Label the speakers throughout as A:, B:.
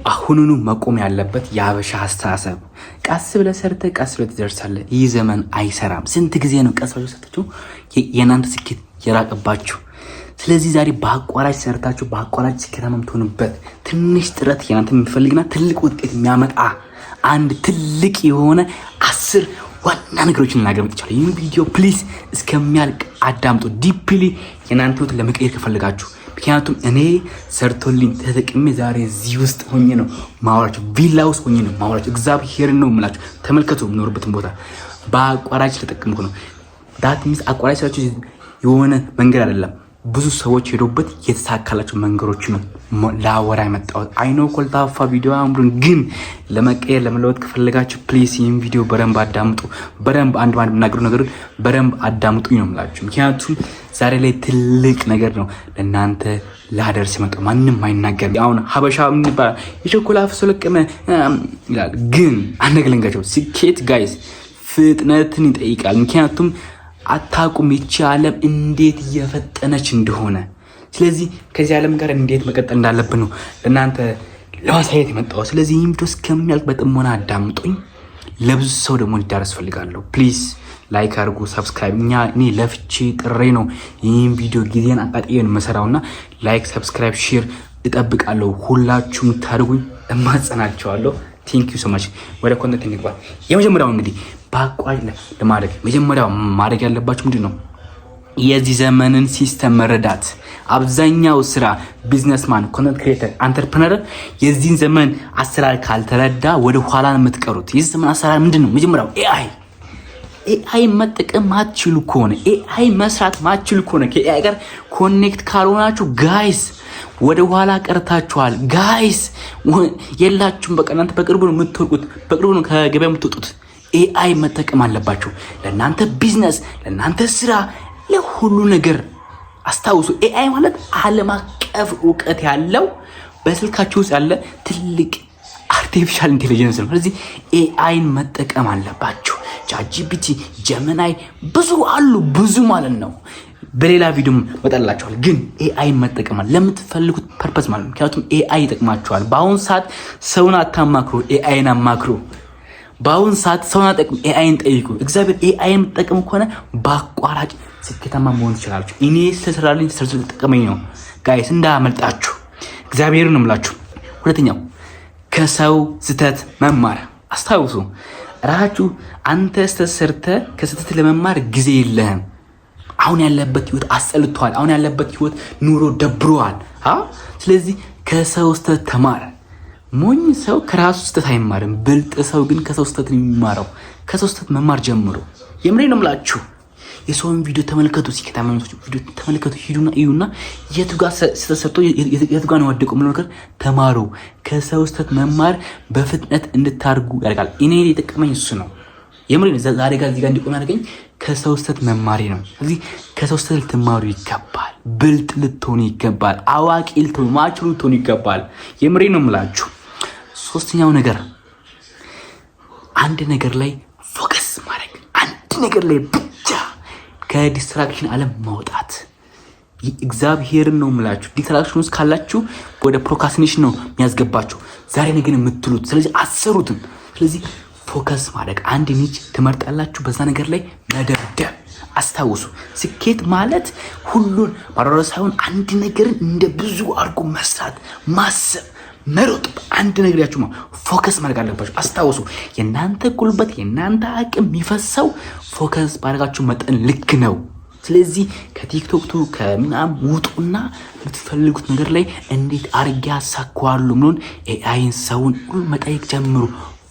A: አሁኑኑ መቆም ያለበት የሀበሻ አስተሳሰብ ቀስ ብለህ ሰርተህ ቀስ ብለህ ትደርሳለህ። ይህ ዘመን አይሰራም። ስንት ጊዜ ነው ቀስ ብለህ ሰርታችሁ የእናንተ ስኬት የራቀባችሁ? ስለዚህ ዛሬ በአቋራጭ ሰርታችሁ በአቋራጭ ስኬታማ የምትሆኑበት ትንሽ ጥረት የእናንተ የሚፈልግና ትልቅ ውጤት የሚያመጣ አንድ ትልቅ የሆነ 10 ዋና ነገሮችን ልናገር መጥቻለሁ። ይህን ቪዲዮ ፕሊዝ እስከሚያልቅ አዳምጡ። ዲፕሊ የእናንተ ህይወት ለመቀየር ከፈለጋችሁ፣ ምክንያቱም እኔ ሰርቶልኝ ተጠቅሜ ዛሬ እዚህ ውስጥ ሆኜ ነው ማውራችሁ፣ ቪላ ውስጥ ሆኜ ነው ማውራችሁ። እግዚአብሔርን ነው የምላችሁ። ተመልከቱ፣ የምኖርበትን ቦታ በአቋራጭ ተጠቅምኩ ነው። ዳት ሚንስ አቋራጭ ስራችሁ የሆነ መንገድ አይደለም። ብዙ ሰዎች ሄዶበት የተሳካላቸው መንገዶች ነው ላወራ የመጣሁት። አይኖ ኮልታፋ ቪዲዮ አምሩን፣ ግን ለመቀየር ለመለወጥ ከፈለጋችሁ ፕሊስ ይህን ቪዲዮ በደንብ አዳምጡ። በደንብ አንድ የምናገሩ ነገር በደንብ አዳምጡኝ ነው የምላችሁ። ምክንያቱም ዛሬ ላይ ትልቅ ነገር ነው ለእናንተ ላደርስ የመጣው። ማንም አይናገርም። አሁን ሀበሻ ምን ይባላል? የቸኮላ ፍሶ ለቀመ ይላል። ግን አነግለንጋቸው ስኬት ጋይስ ፍጥነትን ይጠይቃል። ምክንያቱም አታቁም ይቺ ዓለም እንዴት እየፈጠነች እንደሆነ። ስለዚህ ከዚህ ዓለም ጋር እንዴት መቀጠል እንዳለብን ነው ለእናንተ ለማሳየት የመጣው። ስለዚህ ይህም ቪዲዮ እስከሚያልቅ በጥሞና አዳምጡኝ። ለብዙ ሰው ደግሞ እንዲዳረስ ፈልጋለሁ። ፕሊዝ ላይክ አድርጉ፣ ሰብስክራይብ። እኔ ለፍቼ ጥሬ ነው ይህን ቪዲዮ ጊዜን አቃጥዬን መሰራውና ላይክ፣ ሰብስክራይብ፣ ሼር እጠብቃለሁ። ሁላችሁም ታድጉኝ እማጸናቸዋለሁ። ቴንክ ዩ ሶ ማች። ወደ ኮንተንት እንግባ። የመጀመሪያው እንግዲህ በአቋራጭ ለማድረግ መጀመሪያው ማድረግ ያለባችሁ ምንድን ነው? የዚህ ዘመንን ሲስተም መረዳት። አብዛኛው ስራ ቢዝነስማን፣ ኮንተንት ክሬተር፣ አንተርፕረነር የዚህን ዘመን አሰራር ካልተረዳ ወደ ኋላ ነው የምትቀሩት። የዚህ ዘመን አሰራር ምንድን ነው? መጀመሪያው ኤአይ መጠቀም ማትችሉ ከሆነ፣ ኤአይ መስራት ማትችሉ ከሆነ፣ ከኤአይ ጋር ኮኔክት ካልሆናችሁ ጋይስ ወደ ኋላ ቀርታችኋል። ጋይስ የላችሁም። በቃ እናንተ በቅርቡ ነው የምትወጡት፣ በቅርቡ ነው ከገበያ የምትወጡት። ኤአይ መጠቀም አለባችሁ ለእናንተ ቢዝነስ፣ ለእናንተ ስራ፣ ለሁሉ ነገር። አስታውሱ፣ ኤአይ ማለት ዓለም አቀፍ እውቀት ያለው በስልካችሁ ውስጥ ያለ ትልቅ አርቲፊሻል ኢንቴሊጀንስ ነው። ስለዚህ ኤአይን መጠቀም አለባችሁ። ቻትጂፒቲ፣ ጀሚናይ ብዙ አሉ፣ ብዙ ማለት ነው። በሌላ ቪዲዮ መጣላችኋል። ግን ኤአይን መጠቀም ለምትፈልጉት ፐርፐስ ማለት ነው። ምክንያቱም ኤአይ ይጠቅማችኋል። በአሁን ሰዓት ሰውን አታማክሩ፣ ኤአይን አማክሩ። በአሁን ሰዓት ሰውን አጠቅሙ፣ ኤአይን ጠይቁ። እግዚአብሔር ኤአይን የምትጠቀሙ ከሆነ በአቋራጭ ስኬታማ መሆን ትችላላችሁ። እኔ ስለሰራልኝ ስለተጠቀመኝ ነው ጋይስ፣ እንዳያመልጣችሁ። እግዚአብሔርን ነው የምላችሁ። ሁለተኛው ከሰው ስህተት መማር። አስታውሱ፣ ራሳችሁ አንተ ስህተት ሰርተህ ከስህተት ለመማር ጊዜ የለህም። አሁን ያለበት ህይወት አስጠልቷል። አሁን ያለበት ህይወት ኑሮ ደብሯል። ስለዚህ ከሰው ስህተት ተማር። ሞኝ ሰው ከራሱ ስህተት አይማርም። ብልጥ ሰው ግን ከሰው ስህተት ነው የሚማረው። ከሰው ስህተት መማር ጀምሮ። የምሬ ነው የምላችሁ። የሰውን ቪዲዮ ተመልከቱ፣ ሲከታተሉ ቪዲዮ ተመልከቱ፣ ሂዱና እዩና የቱ ጋር ስህተት ሰርቶ የቱ ጋር ነው ወደቀው ምን ነገር ተማሩ። ከሰው ስህተት መማር በፍጥነት እንድታርጉ ያደርጋል። እኔ የጠቀመኝ እሱ ነው። የምሬ ነው። ዛሬ ጋር እዚህ ጋር እንዲቆም ያደርገኝ ከሰው ስህተት መማሪ ነው። ስለዚህ ከሰው ስህተት ልትማሩ ይገባል። ብልጥ ልትሆኑ ይገባል። አዋቂ ልትሆኑ ማችሉ ልትሆኑ ይገባል። የምሬ ነው የምላችሁ። ሶስተኛው ነገር አንድ ነገር ላይ ፎከስ ማድረግ፣ አንድ ነገር ላይ ብቻ ከዲስትራክሽን ዓለም ማውጣት። እግዚአብሔርን ነው የምላችሁ። ዲስትራክሽን ውስጥ ካላችሁ ወደ ፕሮካስቲኔሽን ነው የሚያስገባችሁ፣ ዛሬ ነገ የምትሉት። ስለዚህ አሰሩትም። ስለዚህ ፎከስ ማድረግ፣ አንድ ኒች ትመርጣላችሁ፣ በዛ ነገር ላይ መደብደብ። አስታውሱ፣ ስኬት ማለት ሁሉን ባራራ ሳይሆን አንድ ነገርን እንደ ብዙ አድርጎ መስራት፣ ማሰብ፣ መሮጥ። አንድ ነገር ያችሁ ፎከስ ማድረግ አለባችሁ። አስታውሱ፣ የእናንተ ጉልበት የእናንተ አቅም የሚፈሰው ፎከስ ባደረጋችሁ መጠን ልክ ነው። ስለዚህ ከቲክቶክ ከምናም ውጡና የምትፈልጉት ነገር ላይ እንዴት አርጌ አሳካዋለሁ ምንሆን ኤአይን ሰውን ሁሉ መጠየቅ ጀምሩ።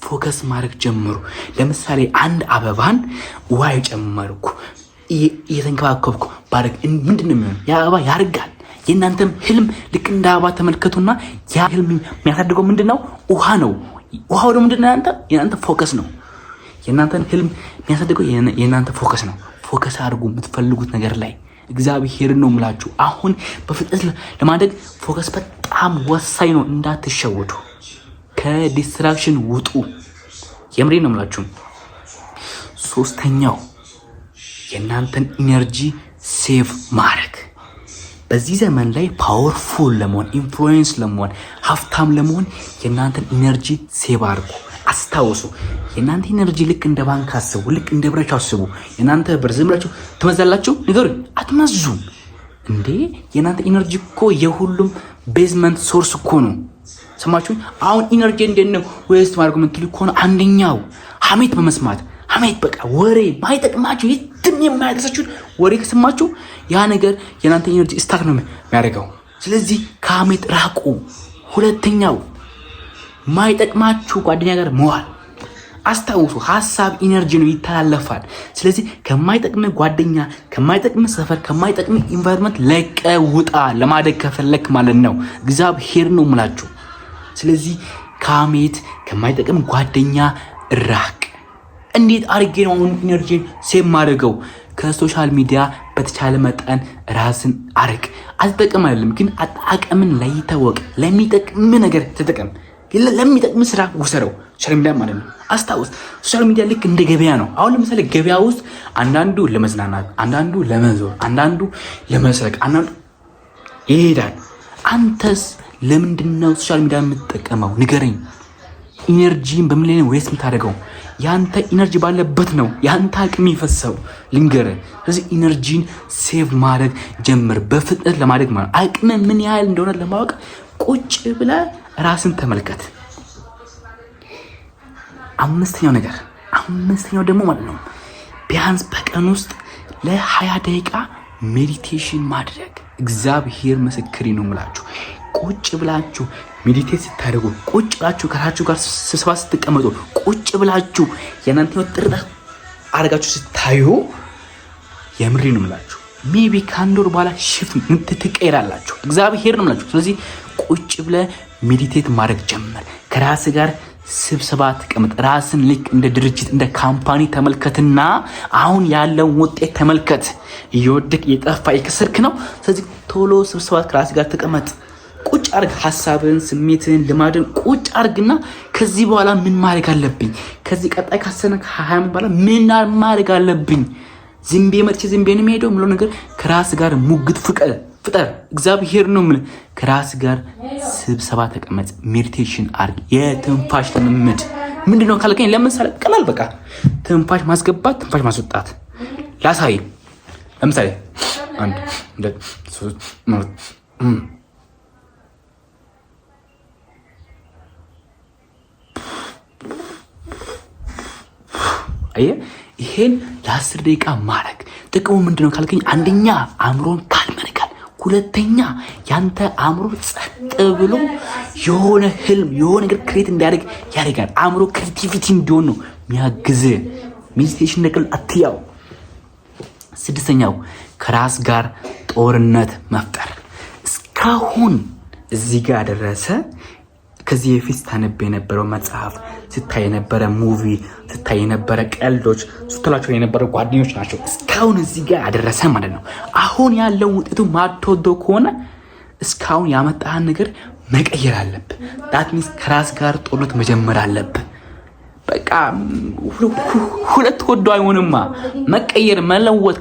A: ፎከስ ማድረግ ጀምሩ። ለምሳሌ አንድ አበባን ውሃ የጨመርኩ እየተንከባከብኩ ባደረግ ምንድን ነው የሚሆነው? ያ አበባ ያርጋል። የእናንተም ህልም ልክ እንደ አበባ ተመልከቱና ያ ህልም የሚያሳድገው ምንድን ነው? ውሃ ነው። ውሃው ደግሞ ምንድን ነው? የእናንተ ፎከስ ነው። የእናንተን ህልም የሚያሳድገው የእናንተ ፎከስ ነው። ፎከስ አድርጉ የምትፈልጉት ነገር ላይ። እግዚአብሔርን ነው የምላችሁ። አሁን በፍጥነት ለማደግ ፎከስ በጣም ወሳኝ ነው። እንዳትሸወዱ። ከዲስትራክሽን ውጡ። የምሬ ነው የምላችሁ። ሶስተኛው የእናንተን ኢነርጂ ሴቭ ማድረግ። በዚህ ዘመን ላይ ፓወርፉል ለመሆን ኢንፍሉዌንስ ለመሆን ሀብታም ለመሆን የእናንተን ኢነርጂ ሴቭ አድርጉ። አስታውሱ። የእናንተ ኢነርጂ ልክ እንደ ባንክ አስቡ፣ ልክ እንደ ብራችሁ አስቡ። የእናንተ ብር ዝም ብላችሁ ትመዛላችሁ? ንገሩኝ። አትመዙም እንዴ? የእናንተ ኢነርጂ እኮ የሁሉም ቤዝመንት ሶርስ እኮ ነው። ሰማችሁ? አሁን ኢነርጂ እንዴት ነው ዌስት ማድረግ የምትሉ ከሆነ አንደኛው ሀሜት በመስማት ሀሜት፣ በቃ ወሬ ማይጠቅማችሁ የትም የማያደርሳችሁ ወሬ ከሰማችሁ ያ ነገር የእናንተ ኢነርጂ ስታክ ነው የሚያደርገው። ስለዚህ ከሀሜት ራቁ። ሁለተኛው ማይጠቅማችሁ ጓደኛ ጋር መዋል። አስታውሱ፣ ሀሳብ ኢነርጂ ነው፣ ይተላለፋል። ስለዚህ ከማይጠቅም ጓደኛ፣ ከማይጠቅም ሰፈር፣ ከማይጠቅም ኢንቫይሮንመንት ለቀ ውጣ፣ ለማደግ ከፈለክ ማለት ነው። እግዚአብሔር ነው የምላችሁ። ስለዚህ ከሀሜት ከማይጠቅም ጓደኛ ራቅ። እንዴት አድርጌ ነው አሁን ኢነርጂን ሴቭ ማድረገው? ከሶሻል ሚዲያ በተቻለ መጠን ራስን አርቅ። አልተጠቀም አይደለም ግን አጠቃቀምን ላይ ይታወቅ። ለሚጠቅም ነገር ተጠቀም፣ ለሚጠቅም ስራ ውሰረው። ሶሻል ሚዲያ ማለት ነው። አስታውስ፣ ሶሻል ሚዲያ ልክ እንደ ገበያ ነው። አሁን ለምሳሌ ገበያ ውስጥ አንዳንዱ ለመዝናናት፣ አንዳንዱ ለመዞር፣ አንዳንዱ ለመስረቅ፣ አንዳንዱ ይሄዳል። አንተስ ለምንድነው ሶሻል ሚዲያ የምትጠቀመው? ንገረኝ። ኢነርጂን በምን ላይ ነው ዌስት የምታደርገው? ያንተ ኢነርጂ ባለበት ነው ያንተ አቅም ይፈሰው። ልንገርህ። ስለዚህ ኢነርጂን ሴቭ ማድረግ ጀምር፣ በፍጥነት ለማድረግ ማለት አቅም ምን ያህል እንደሆነ ለማወቅ ቁጭ ብለህ ራስን ተመልከት። አምስተኛው ደግሞ ማለት ነው ቢያንስ በቀን ውስጥ ለ20 ደቂቃ ሜዲቴሽን ማድረግ። እግዚአብሔር ምስክሬ ነው የምላችሁ። ቁጭ ብላችሁ ሜዲቴት ስታደርጉ፣ ቁጭ ብላችሁ ከራሳችሁ ጋር ስብሰባ ስትቀመጡ፣ ቁጭ ብላችሁ የእናንተ ጥርት አድርጋችሁ ስታዩ፣ የምሬ ነው የምላችሁ ሜቢ ከአንድ ወር በኋላ ሽፍት ትቀይራላችሁ። እግዚአብሔር ነው የምላችሁ። ስለዚህ ቁጭ ብለህ ሜዲቴት ማድረግ ጀመር። ከራስ ጋር ስብሰባ ተቀመጥ። ራስን ልክ እንደ ድርጅት እንደ ካምፓኒ ተመልከትና አሁን ያለውን ውጤት ተመልከት። እየወደቅ እየጠፋ የከሰርክ ነው። ስለዚህ ቶሎ ስብሰባ ከራስ ጋር ተቀመጥ። ቁጭ አርግ። ሐሳብን፣ ስሜትን፣ ልማድን ቁጭ አርግና ከዚህ በኋላ ምን ማድረግ አለብኝ? ከዚህ ቀጣይ ካሰነ ከ20 በኋላ ምን ማድረግ አለብኝ? ዝምቤ መጥቼ ዝምቤን የሚሄደው ምለው ነገር ከራስ ጋር ሙግት ፍጠር። እግዚአብሔር ነው ምን ከራስ ጋር ስብሰባ ተቀመጥ። ሜዲቴሽን አርግ። የትንፋሽ ልምምድ ምንድነው ካልከኝ፣ ለምሳሌ ቀላል በቃ ትንፋሽ ማስገባት፣ ትንፋሽ ማስወጣት ላሳይ። ለምሳሌ 1 2 3 ይሄን ለ10 ደቂቃ ማድረግ ጥቅሙ ምንድነው ካልከኝ፣ አንደኛ አእምሮን ካልመነካል፣ ሁለተኛ ያንተ አእምሮ ጸጥ ብሎ የሆነ ህልም የሆነ ነገር ክሬት እንዲያደርግ ያደርጋል። አእምሮ ክሬቲቪቲ እንዲሆን ነው የሚያግዝ። ሜዲቴሽን ነቅል አትያው። 6ኛው ከራስ ጋር ጦርነት መፍጠር። እስካሁን እዚህ ጋር ደረሰ። ከዚህ በፊት ስታነብ የነበረው መጽሐፍ፣ ስታይ የነበረ ሙቪ፣ ስታይ የነበረ ቀልዶች፣ ስትላቸው የነበረ ጓደኞች ናቸው እስካሁን እዚህ ጋር ያደረሰ ማለት ነው። አሁን ያለው ውጤቱ ማትወደው ከሆነ እስካሁን ያመጣህን ነገር መቀየር አለብህ። ዳት ሚንስ ከራስ ጋር ጦርነት መጀመር አለብህ። በቃ ሁለት ወዶ አይሆንማ። መቀየር መለወጥ